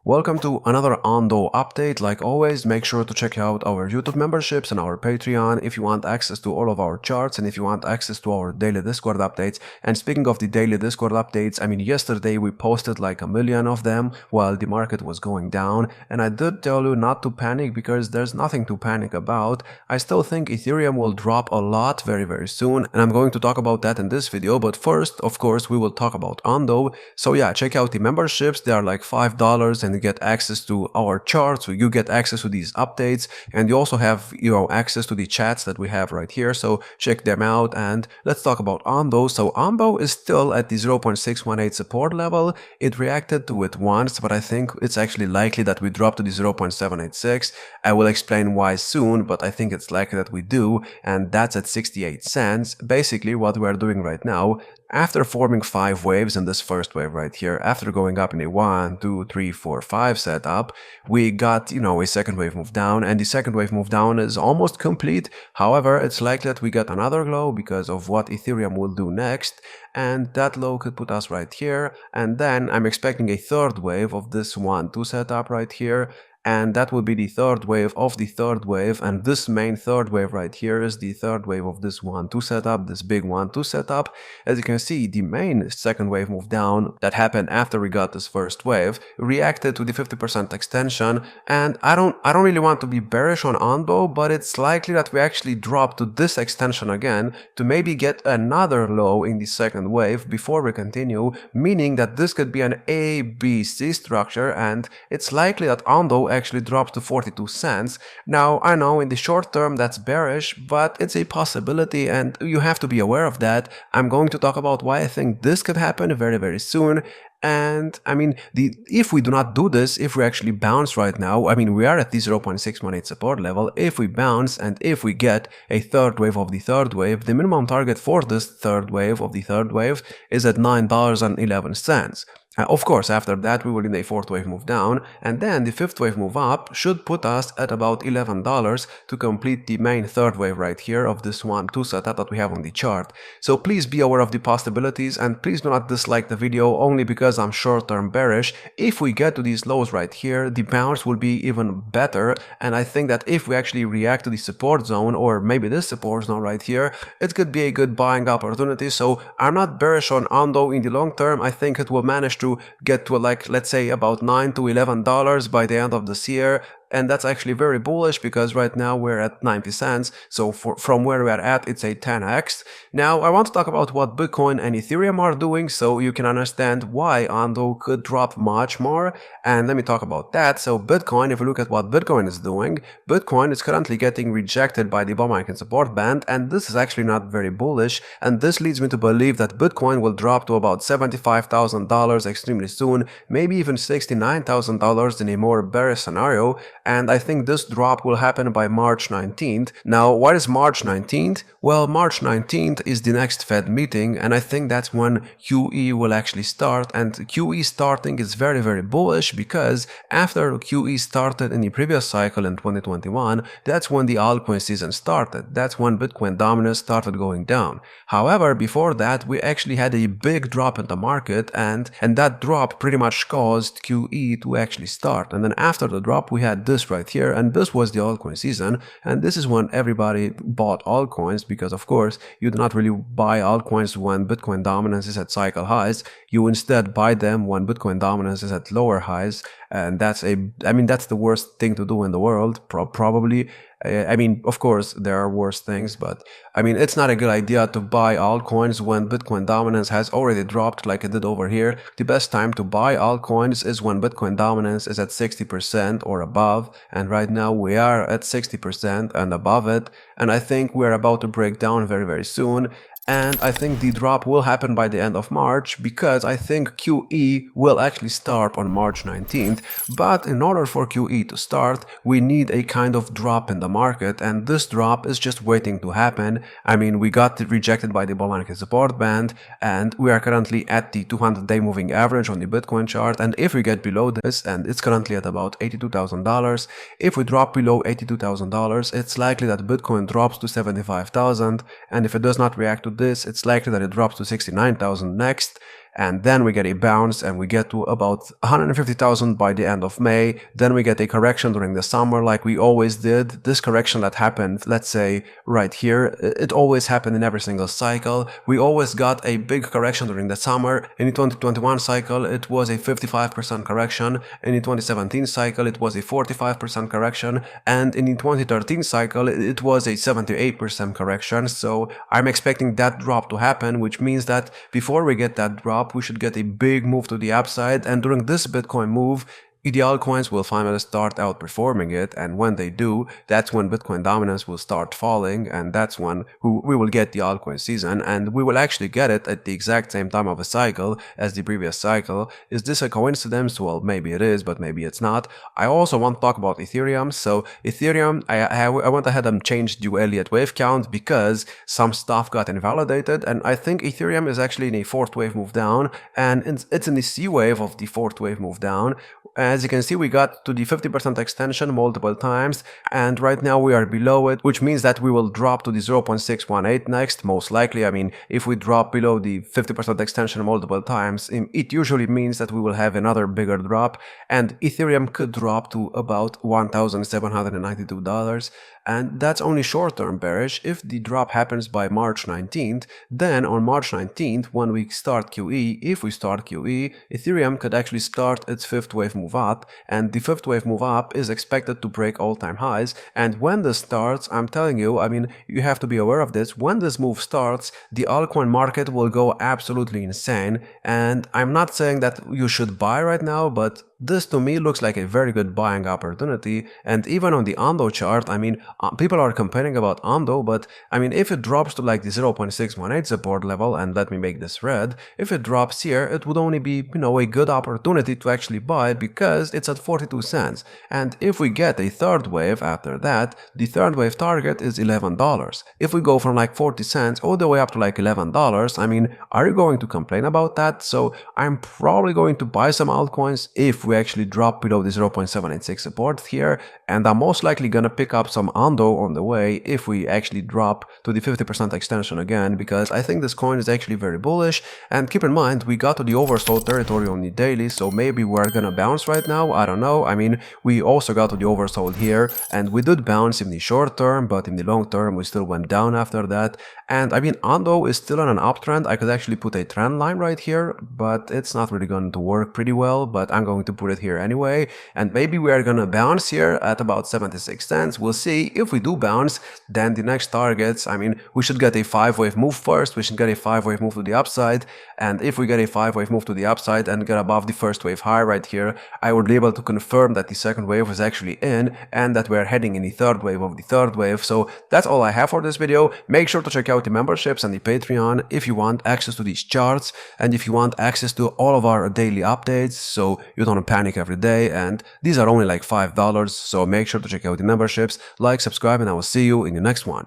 Welcome to another Ondo update. Like always, make sure to check out our YouTube memberships and our Patreon if you want access to all of our charts and if you want access to our daily Discord updates. And speaking of the daily Discord updates, yesterday we posted like 1 million of them while the market was going down. And I did tell you not to panic because there's nothing to panic about. I still think Ethereum will drop a lot very soon, and I'm going to talk about that in this video. But first, of course, we will talk about Ondo. So yeah, check out the memberships. They are like $5 and you get access to our charts, so you get access to these updates, and you also have access to the chats that we have right here. So check them out, and let's talk about Ondo. So Ondo is still at the 0.618 support level. It reacted to it once, but I think it's actually likely that we drop to the 0.786. I will explain why soon, but I think it's likely that we do, and that's at 68 cents. Basically what we are doing right now, after forming 5 waves in this first wave right here, after going up in a 1, 2, 3, 4, 5 setup, we got, a second wave move down, and the second wave move down is almost complete. However, it's likely that we get another low because of what Ethereum will do next, and that low could put us right here, and then I'm expecting a third wave of this 1, 2 setup right here. And that would be the third wave of the third wave, and this main third wave right here is the third wave of this 1, 2 setup, this big 1, 2 setup. As you can see, the main second wave move down that happened after we got this first wave reacted to the 50% extension, and I don't really want to be bearish on Ondo, but it's likely that we actually drop to this extension again to maybe get another low in the second wave before we continue, meaning that this could be an ABC structure, and it's likely that Ondo actually drops to 42 cents. Now, I know in the short term that's bearish, but it's a possibility and you have to be aware of that. I'm going to talk about why I think this could happen very soon. And if we do not do this, if we actually bounce right now, we are at the 0.618 support level. If we bounce and if we get a third wave of the third wave, the minimum target for this third wave of the third wave is at $9.11. Of course, after that we will need a fourth wave move down, and then the fifth wave move up should put us at about $11 to complete the main third wave right here of this 1, 2 setup that we have on the chart. So please be aware of the possibilities, and please do not dislike the video only because I'm short-term bearish. If we get to these lows right here, the bounce will be even better, and I think that if we actually react to the support zone, or maybe this support zone right here, it could be a good buying opportunity. So I'm not bearish on Ondo in the long term. I think it will manage to get to let's say about $9 to $11 by the end of this year. And that's actually very bullish because right now we're at 90 cents. So from where we are at, it's a 10x. Now, I want to talk about what Bitcoin and Ethereum are doing so you can understand why Ondo could drop much more. And let me talk about that. So Bitcoin, if you look at what Bitcoin is doing, Bitcoin is currently getting rejected by the bull market support band. And this is actually not very bullish. And this leads me to believe that Bitcoin will drop to about $75,000 extremely soon, maybe even $69,000 in a more bearish scenario. And I think this drop will happen by March 19th. Now, what is March 19th? Well, March 19th is the next Fed meeting, and I think that's when QE will actually start. And QE starting is very bullish because after QE started in the previous cycle in 2021, that's when the altcoin season started. That's when Bitcoin dominance started going down. However, before that, we actually had a big drop in the market, and that drop pretty much caused QE to actually start. And then after the drop, we had this right here, and this was the altcoin season, and this is when everybody bought altcoins because of course you do not really buy altcoins when Bitcoin dominance is at cycle highs. You instead buy them when Bitcoin dominance is at lower highs, and that's that's the worst thing to do in the world, probably. Of course there are worse things, but it's not a good idea to buy altcoins when Bitcoin dominance has already dropped like it did over here. The best time to buy altcoins is when Bitcoin dominance is at 60% or above, and right now we are at 60% and above it, and I think we're about to break down very soon. And I think the drop will happen by the end of March because I think QE will actually start on March 19th. But in order for QE to start, we need a kind of drop in the market, and this drop is just waiting to happen. We got rejected by the bull market support band, and we are currently at the 200-day moving average on the Bitcoin chart. And if we get below this, and it's currently at about $82,000, if we drop below $82,000, it's likely that Bitcoin drops to 75,000, and if it does not react to this, it's likely that it drops to 69,000 next. and then we get a bounce and we get to about 150,000 by the end of May. Then we get a correction during the summer like we always did. This correction that happened, let's say right here, it always happened in every single cycle. We always got a big correction during the summer. In the 2021 cycle, it was a 55% correction. In the 2017 cycle, it was a 45% correction. And in the 2013 cycle, it was a 78% correction. So I'm expecting that drop to happen, which means that before we get that drop, we should get a big move to the upside. And during this Bitcoin move, the altcoins will finally start outperforming it, and when they do, that's when Bitcoin dominance will start falling, and that's when we will get the altcoin season, and we will actually get it at the exact same time of a cycle as the previous cycle. Is this a coincidence? Well, maybe it is, but maybe it's not. I also want to talk about Ethereum. So Ethereum, I went ahead and changed the Elliott wave count because some stuff got invalidated, and I think Ethereum is actually in a fourth wave move down, and it's in the C wave of the fourth wave move down. As you can see, we got to the 50% extension multiple times, and right now we are below it, which means that we will drop to the 0.618 next, most likely. I mean, if we drop below the 50% extension multiple times, it usually means that we will have another bigger drop, and Ethereum could drop to about $1,792. And that's only short-term bearish. If the drop happens by March 19th, then on March 19th, when we start QE, if we start QE, Ethereum could actually start its fifth wave move up, and the fifth wave move up is expected to break all-time highs. And when this starts, I'm telling you, I mean, you have to be aware of this. When this move starts, the altcoin market will go absolutely insane. And I'm not saying that you should buy right now, but this to me looks like a very good buying opportunity. And even on the Ondo chart, I mean, people are complaining about Ondo, but I mean, if it drops to like the 0.618 support level, and let me make this red, if it drops here, it would only be, you know, a good opportunity to actually buy because it's at 42 cents. And if we get a third wave after that, the third wave target is $11. If we go from like 40 cents all the way up to like $11, I mean, are you going to complain about that? So I'm probably going to buy some altcoins if we actually drop below the 0.786 support here, and I'm most likely gonna pick up some Ondo on the way if we actually drop to the 50% extension again, because I think this coin is actually very bullish. And keep in mind, we got to the oversold territory on the daily, so maybe we're gonna bounce right now, I don't know. I mean, we also got to the oversold here, and we did bounce in the short term, but in the long term we still went down after that. And I mean, Ondo is still on an uptrend. I could actually put a trend line right here, but it's not really going to work pretty well, but I'm going to put it here anyway. And maybe we are gonna bounce here at about 76 cents. We'll see. If we do bounce, then the next targets, I mean, we should get a 5-wave move first. We should get a 5-wave move to the upside, and if we get a 5-wave move to the upside and get above the first wave high right here, I would be able to confirm that the second wave was actually in and that we're heading in the third wave of the third wave. So that's all I have for this video. Make sure to check out the memberships and the Patreon if you want access to these charts and if you want access to all of our daily updates so you don't panic every day. And these are only like $5, so make sure to check out the memberships, like, subscribe, and I will see you in the next one.